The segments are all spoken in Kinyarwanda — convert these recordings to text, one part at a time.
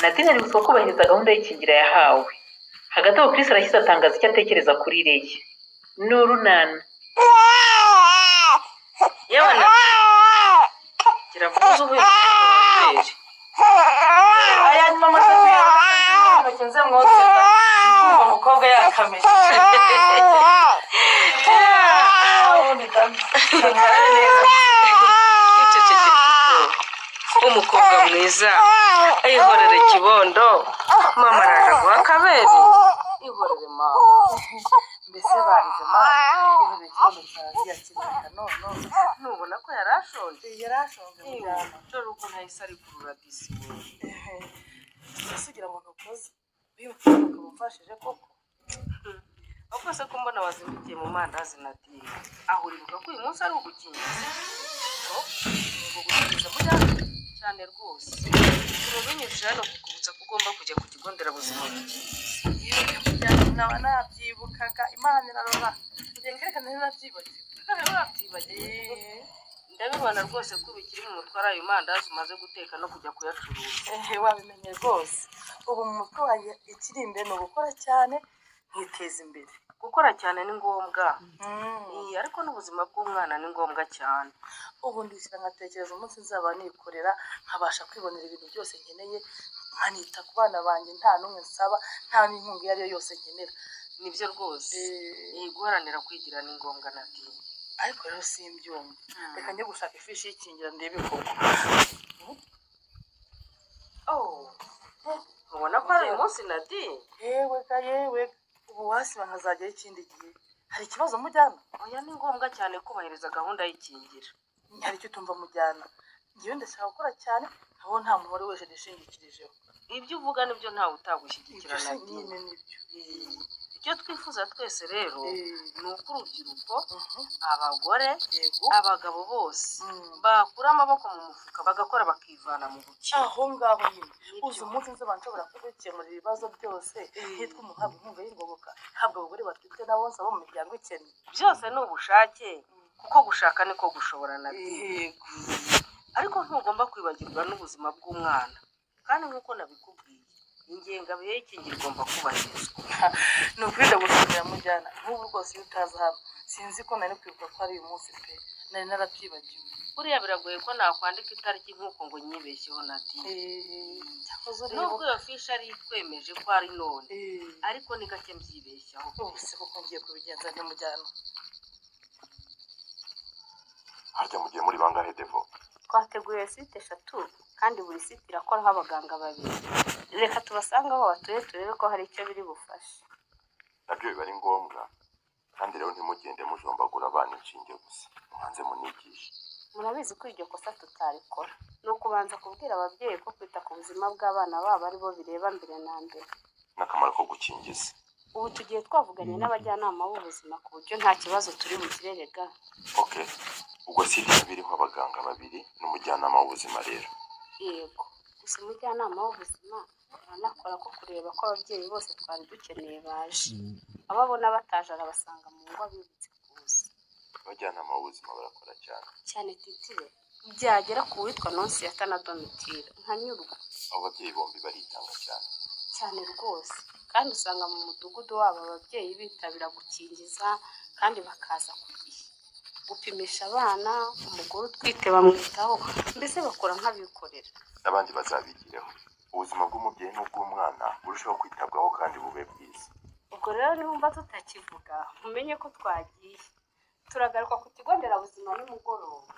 Nadine ari gusaba kubahiriza gahunda y'ikingira yahawe. Hagati aho Chris arashyize atangaza icyo atekereza kuri Leya. N'urunana. Yewe na kiravuze ubuye kubera. Aya ni mama Sofia bakenze mwoteza. Umva mukobwa yakameje. Umukobwa mwiza ayihorere kibondo mama araje guha kabere ihorere mama mbese barize mama ihorere kibondo cyaje yakirika none nubona ko yarashonje mujyana dore ukuntu ahise ari kurura disi asigira ngo gakoze bibuka kumufashije koko ahubwo se ko mbona wazindukiye mu mandazi na diye aho uribuka ko uyu munsi ari ugukingiza ngo gukingiza mujyana cyane rwose urubinyujije hano kukubutsa ko ugomba kujya ku kigo nderabuzima naba nabyibukaga imana irarora kugira ngo reka nabyibagiwe ndabibona rwose ko bikiri mu mutwe ari ayo mandazi umaze guteka no kujya kuyacuruza wabimenye rwose ubu mu mutwe wanjye ikiri imbere ni ugukora cyane nkiteza imbere gukora cyane ni ngombwa ariko n'ubuzima bw'umwana ni ngombwa cyane ubu ndishyira nkatekereza umunsi nzaba nikorera nkabasha kwibonera ibintu byose nkeneye nkanita ku bana banjye nta n'umwe nsaba nta n'inkunga iyo ari yo yose nkenera nibyo rwose guharanira kwigira ni ngombwa na diye ariko rero simbyumva reka njye gushaka ifishi y'ikingira ndebe koko ubona ko ari uyu munsi na diye yewe ubu wasiba nkazajyaho ikindi gihe hari ikibazo mujyana oya ni ngombwa cyane kubahiriza gahunda y'ikingira hari icyo utumva mujyana ngewe ndashaka gukora cyane aho nta muntu wari wese nishingikirijeho ibyo uvuga nibyo ntawe utagushyigikira na nyine nibyo icyo twifuza twese rero ni uko urubyiruko abagore abagabo bose bakura amaboko mu mufuka bagakora bakivana mu buke aho ngaho nyine uzi umunsi nzaba nshobora kubikemurira ibibazo byose hitwa umuhabwa inkunga y'ingoboka habwa abagore batwite na bose abo mu miryango ikennye byose ni ubushake kuko gushaka niko gushobora na yego ariko ntugomba kwibagirwa n'ubuzima bw'umwana kandi nk'uko nabikubwiye ingengabihe y'ikingira igomba kubahirizwa ni ukwirinda gushimira mujyana nk'ubu rwose iyo utaza hano sinzi ko nari kwibuka ko ari uyu munsi pe nari narabyibagiwe buriya biragoye ko nakwandika itariki nk'uko ngo nyibeshyeho na diye nubwo iyo fishi ari twemeje ko ari none ariko ni gake mbyibeshyaho ubu se kuko ngiye kubigenza n'umujyana harya mugiye muri bangahe devo twateguye site 3 kandi buri site irakoraho abaganga 2 reka tubasanga aho batuye turebe ko hari icyo biri bufashe nabyo biba ari ngombwa kandi rero ntimugende mujombagura abana inshinge gusa muhanze munigishe murabizi ko iryo kosa tutarikora ni ukubanza kubwira ababyeyi ko kwita ku buzima bw'abana babo ari bo bireba mbere na mbere n'akamaro ko gukingiza ubu tugiye twavuganye n'abajyanama b'ubuzima ku buryo nta kibazo turi bukirerega okay ubwo si biriho abaganga 2 n'umujyanama w'ubuzima rero yego gusa umujyanama w'ubuzima aranakora ko kureba ko ababyeyi bose twari dukeneye baje ababona bataje arabasanga mu ngo abibutse kuza abajyanama w'ubuzima barakora cyane titire byagera ku witwa Nonsiyata na Domitire nkanyurwa abo babyeyi bombi baritanga cyane rwose kandi usanga mu mudugudu wabo ababyeyi bitabira gukingiza kandi bakaza ku gihe gupimisha abana umugore utwite bamwitaho mbese bakora nk'abikorera n'abandi bazabigireho ubuzima bw'umubyeyi n'ubw'umwana burushaho kwitabwaho kandi bube bwiza ubwo rero niba tutakivuga mumenye ko twagiye turagaruka ku kigo nderabuzima nimugoroba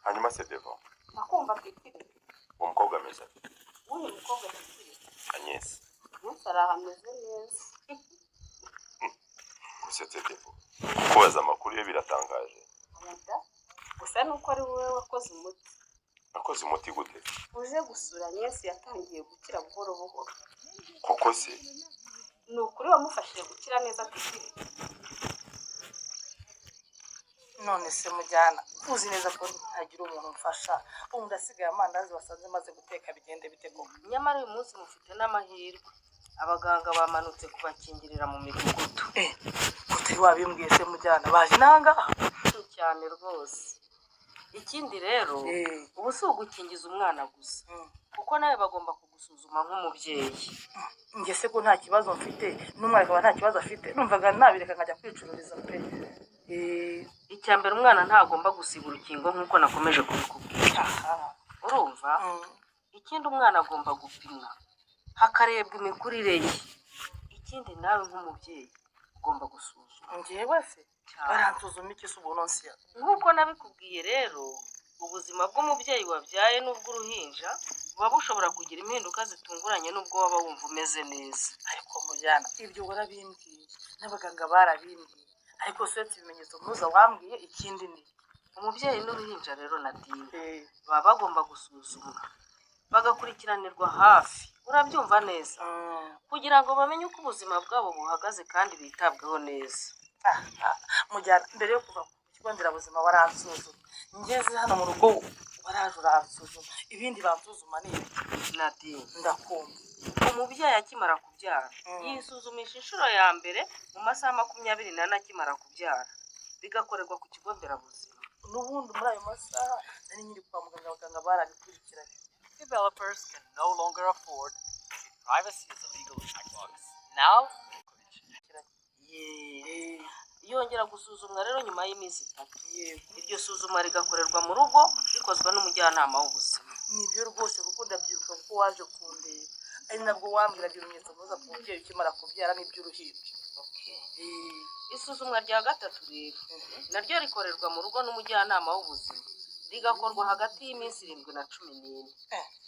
hanyuma se devo nakumva twitire uwo mukobwa ameze uyu mukobwa twitire Agnes araha ameze neza gusetse devo kubaza amakuru ye biratangaje gusa nuko ari wowe wakoze umuti nakoze umuti gute uje gusura Yesu yatangiye gukira buhoro buhoro koko se ni ukuri wamufashije gukira neza twitire none se mujyana uzi neza ko ntagira umuntu umfasha ubu ndasigaye amandazi basanze maze guteka bigende bitego nyamara uyu munsi mufite n'amahirwe abaganga bamanutse kubakingirira mu midugudu utari wabimbwiye se mujyana baje nanga cyane rwose ikindi rero ubu si ugukingiza umwana gusa kuko nawe bagomba kugusuzuma nk'umubyeyi. njye se ko nta kibazo mfite n'umwana akaba nta kibazo afite numvaga nabireka nkajya kwicururiza pe. icya mbere umwana ntagomba gusiga urukingo nk'uko nakomeje kubikubwira, urumva. ikindi umwana agomba gupimwa hakarebwa imikurire ye. ikindi nawe nk'umubyeyi ugomba gusuzuma. njyewe se baransuzuma iki se ubu nonsiya? nk'uko nabikubwiye rero, ubuzima bw'umubyeyi wabyaye n'ubw'uruhinja buba bushobora kugira impinduka zitunguranye n'ubwo waba wumva umeze neza. ariko mujyana ibyo warabimbwiye n'abaganga barabimbwiye, ariko se ibimenyetso mpuza wambwiye ikindi ni umubyeyi n'uruhinja rero Nadine baba bagomba gusuzumwa bagakurikiranirwa hafi, urabyumva neza, kugira ngo bamenye uko ubuzima bwabo buhagaze kandi bitabweho neza. mujyana mbere yo kuva ku kigo nderabuzima waransuzuma, ngeze hano mu rugo waraje uransuzuma, ibindi bansuzuma ni ibi. Nadine ndakumva. umubyeyi akimara kubyara yisuzumisha inshuro ya mbere mu masaha 24 akimara kubyara, bigakorerwa ku kigo nderabuzima. n'ubundi muri ayo masaha nari nyiri kwa muganga, abaganga barabikurikiranye. Developers can no longer afford to treat privacy as a legal checkbox. Now, yongera gusuzumwa rero nyuma y'iminsi 3. iryo suzuma rigakorerwa mu rugo rikozwe n'umujyanama w'ubuzima. nibyo rwose kuko ndabyibuka kuko waje kundeba, ari nabwo wambwiraga ibimenyetso mpuza ku mubyeyi ukimara kubyara n'iby'uruhinja. isuzumwa rya gatatu rero naryo rikorerwa mu rugo n'umujyanama w'ubuzima, rigakorwa hagati y'iminsi 7 na 14.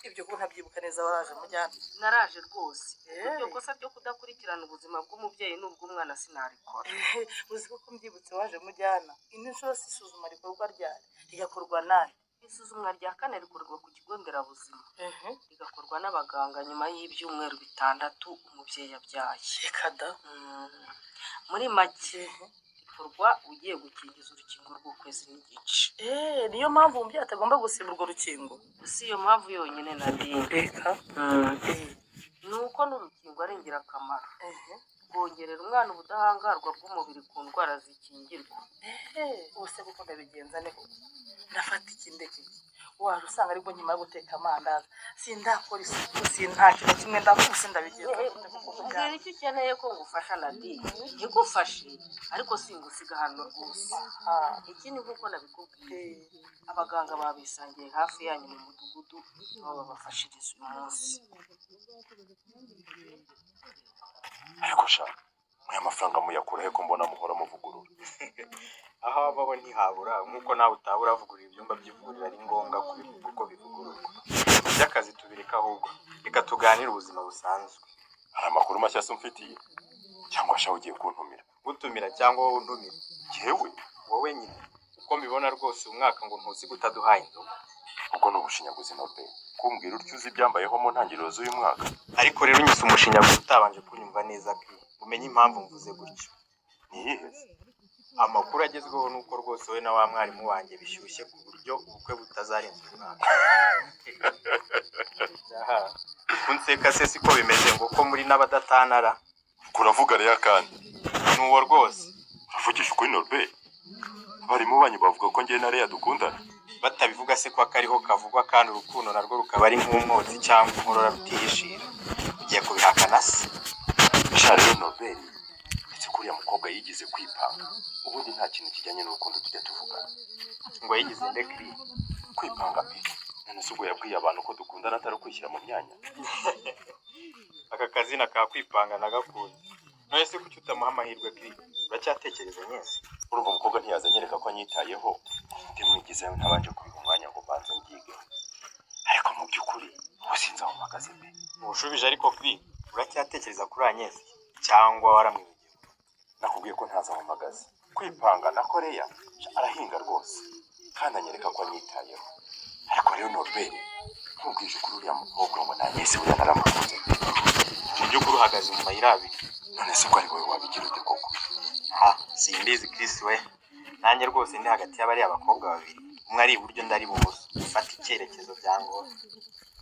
ibyo ko ntabyibuka neza waraje mujyana. naraje rwose. iryo kosa ryo kudakurikirana ubuzima bw'umubyeyi n'ubw'umwana sinarikora. uzi ko mbyibutse waje mujyana, indi nshuro si isuzuma rikorwa ryari rigakorwa nani? isuzumwa rya 4 rikorwa ku kigo nderabuzima, rigakorwa n'abaganga nyuma y'ibyumweru 6 umubyeyi yabyaye. reka da. muri make rikorwa ugiye gukingiza urukingo rw'ukwezi n'igice. niyo mpamvu umubyeyi atagomba gusiba urwo rukingo? si iyo mpamvu yonyine Nadine. reka. ni uko n'urukingo ari ingirakamaro, rwongerera umwana ubudahangarwa bw'umubiri ku ndwara zikingirwa. ubuse kuko ndabigenza ne koko ndafata ikindeke waje usanga aribwo nyuma yo guteka amandazi sindakora isuku nta kintu kimwe ndakuse ndabigenza. mbwira icyo ukeneye ko ngufasha Nadine, nkigufashe ariko singusiga hano rwose. ikindi nk'uko nabikubwiye, abaganga babisangiye hafi yanyu mu mudugudu aho babafashiriza uyu munsi. ariko sha aya mafaranga muyakura he ko mbona muhora muvugurura? aho abaho ntihabura, nk'uko nawe utabura avugurura ibyumba by'ivuriro ari ngombwa kubivuga uko bivugururwa. iby'akazi tubireka, ahubwo reka tuganire ubuzima busanzwe. hari amakuru mashya se umfitiye cyangwa sha ugiye kuntumira? gutumira cyangwa wowe untumira? Jyewe wowe nyine, uko mbibona rwose umwaka ngo ntuzi utaduhaye inzoga. ubwo ni ubushinyaguzi Nobe, kumbwira utyo uzi ibyambayeho mu ntangiriro z'uyu mwaka. ariko rero unyise umushinyaguzi utabanje kunyumva neza pe, umenye impamvu mvuze gutyo. ni iyihe? amakuru agezweho nuko rwose we na wa mwarimu wanjye bishyushye ku buryo ubukwe butazarenza umwaka. kunseka se siko bimeze ngo ko muri n'abadatanara? kuravuga rero kandi ni uwo rwose. uravugisha ukuri Nobe? abarimu banyu bavuga ko njye na Leya dukundana? batabivuga se ko akariho kavugwa kandi urukundo narwo rukaba ari nk'umwotsi cyangwa inkorora rutihishira, ugiye kubihakana se? sha rero Nobe, ndetse kuriya mukobwa yigize kwipanga, ubundi nta kintu kijyanye n'urukundo tujya tuvugana. ngo yigize ndekri kwipanga pe? none se ubwo yabwiye abantu ko dukundana atari ukwishyira mu myanya? aka kazina ka kwipanga nagakunze. none se kuki utamuha amahirwe kri? uracyatekereza nyese? urumva umukobwa ntiyaza anyereka ko anyitayeho ndimwigizeyo ntabanje kubiha umwanya ngo mbanze mbyige, ariko mu by'ukuri ubu sinzi aho mpagaze pe. ubushubije ariko kri, uracyatekereza kuri anyese cyangwa waramwibagiwe? nakubwiye ko ntazi aho mpagaze. kwipanga na Koreya arahinga rwose kandi anyereka ko anyitayeho, ariko rero Nobe, nkubwije ukuri uriya mukobwa ngo nanyese buriya naramukunze pe. mu by'ukuri uhagaze inyuma y'irabi. none se ko ari wowe wabigira ute koko? simbizi Chris we, nanjye rwose ndi hagati y'abari abakobwa babiri, umwe ari iburyo undi ari ibumoso, ufata icyerekezo byangora.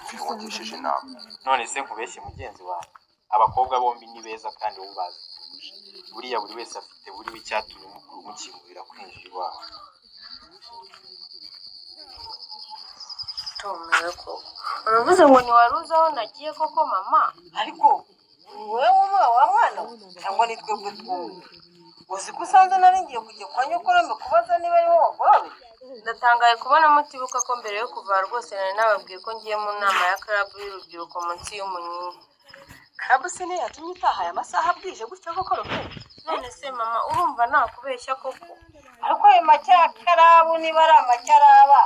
mfite wagishije inama. none se nkubeshye mugenzi wawe, abakobwa bombi ni beza kandi wubazi kurusha. buriya buri wese afite buri w'icyatumye umukingurira kwinjira iwawe. Tumiwe koko. Uravuze ngo ntiwari uzi aho nagiye koko mama? ariko wowe wa mwana we cyangwa ni twebwe twumva uzi ko usanze nari ngiye kujya kwa nyokorome kubaza niba ariho wagorobe. Ndatangaye kubona mutibuka ko mbere yo kuva rwose nari nababwiye ko ngiye mu nama ya club y'urubyiruko munsi y'umunyinya. Club se niyo yatumye utaha aya masaha bwije gutya koko robe? None se mama urumva nakubeshya koko? ariko ayo macyakarabu niba ari amacyaraba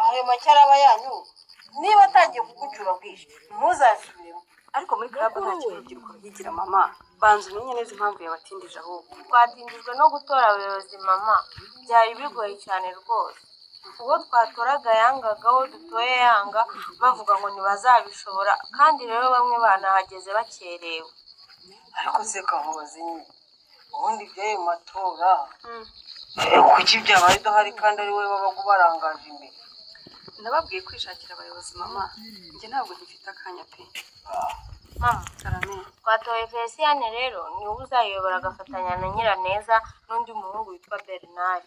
ayo macyaraba yanyu niba atangiye kugucura bwije ntuzasubiremo. ariko muri club nta kintu urubyiruko ruhigira mama, banza umenye neza impamvu yabatindije ahubwo. Twatindijwe no gutora abayobozi mama, byari bigoye cyane rwose. Uwo twatoraga yangaga, uwo dutoye yanga, bavuga ngo ntibazabishobora, kandi rero bamwe banahageze bakerewe. ariko se kamubazi nyine ubundi by'ayo matora kuki byabaye udahari kandi ari wowe wabaga ubarangaje imbere? Nababwiye kwishakira abayobozi mama, njye ntabwo ngifite akanya pe. Mama, Karame, twatoye Fesiyane rero niwe uzayobora agafatanya na Nyiraneza n'undi muhungu witwa Bernard.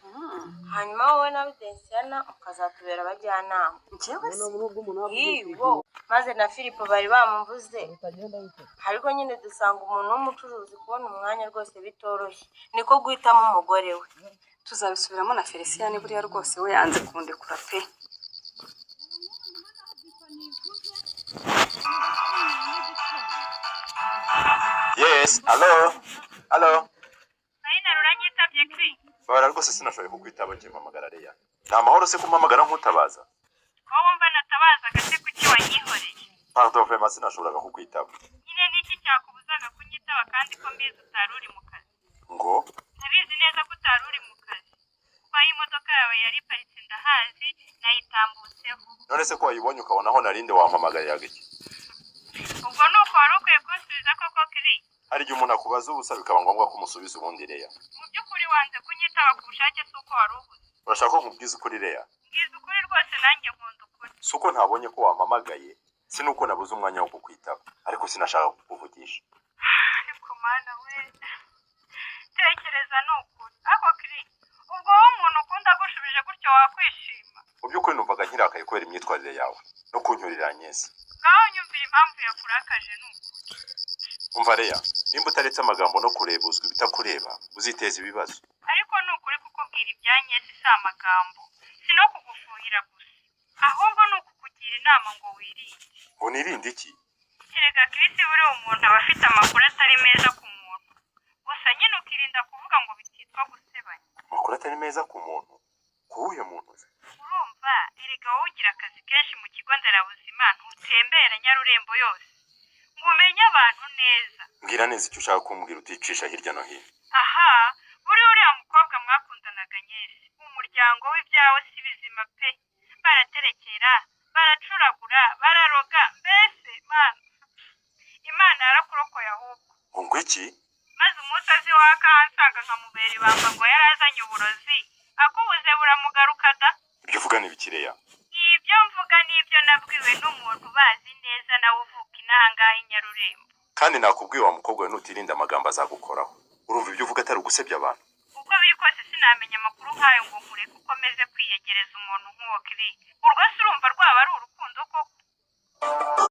Hanyuma wowe na Vidensiana ukazatubera abajyanama. njyewe se Yibo, maze na Filipo bari bamuvuze. Ariko nyine dusanga umuntu w'umucuruzi kubona umwanya rwose bitoroshye. Niko guhitamo umugore we. tuzabisubiramo na Felicien buriya rwose we yanze kundekura pe. Yes, hello. Hello. Marina ruranyitabye kwi. Bara rwose sinashoboye kukwitaba ngiye mpamagara Leya. Nta mahoro se kumpamagara nk'utabaza. Ko wumva natabaza gase kuki wanyihoreye. Pardon, vraiment sinashoboraga kukwitaba. Nyine niki cyakubuzaga kunyitaba kandi ko mbizi utari uri mu kazi. Ngo? Nabizi neza ko utari uri mu kazi. Kuko imodoka yawe yari iparitse ndahazi nayitambutseho. None se ko wayibonye ukabona aho narinde wampamagariraga iki? Ubwo nuko wari ukwiye kunsubiza koko kiri. Hari igihe umuntu akubaza ubusa bikaba ngombwa ko umusubiza ubundi Leya. Mu by'ukuri wanze kunyitaba ku bushake si uko wari uhuze. Urashaka ko nkubwiza ukuri Leya? Mbwiza ukuri rwose nanjye nkunda ukuri. Si uko ntabonye ko wampamagaye, si nuko nabuze umwanya wo kukwitaba, ariko sinashaka kukuvugisha. Ariko mana we. Tekereza ni ukuri. Ako kiri. Ubwo wowe umuntu ukunda gushubije gutyo wakwishima. Mu by'ukuri numvaga nkirakaye kubera imyitwarire yawe no kunyurira Agnes. Ngaho nyumvira impamvu yakurakaje ni ukuri. Umva Leya, nimba utaretse amagambo no kurebuzwa ibitakureba uziteza ibibazo. Ariko ni ukuri kukubwira ibya Agnes si amagambo. Si no kugufuhira gusa. Ahubwo ni ukukugira inama ngo wirinde. Ngo nirinde iki? Erega Chris buri umuntu aba afite amakuru atari meza ku muntu. Gusa nyine ukirinda kuvuga ngo bititwa gusebanya. Amakuru atari meza ku muntu? Kuwuhe muntu se? Urumva, erega wowe ugira akazi kenshi mu kigo nderabuzima ntutembera Nyarurembo yose. Ngo umenye abantu neza. Mbwira neza icyo ushaka kumbwira uticisha hirya no hino. Aha, buri uriya mukobwa mwakundanaga Agnes. Umuryango w'ibyawe si bizima pe. Baraterekera, baracuragura, bararoga, mbese mana. Imana yarakurokoye ahubwo. Ngo iki? Maze umunsi azi wakahansanga nkamubera ibanga ngo yarazanye uburozi. Akubuze buramugaruka da. Ibyo uvuga ni ibiki Leya? Ibyo mvuga n'ibyo nabwiwe n'umuntu bazi neza nawe uvuka inahangaha i Nyarurembo. Kandi nakubwiye wa mukobwa we nutirinda amagambo azagukoraho. Urumva ibyo uvuga atari ugusebya abantu? Uko biri kose sinamenya amakuru nk'ayo ngo nkureke ukomeze kwiyegereza umuntu nk'uwo kiri. Urwo se urumva rwaba ari urukundo koko?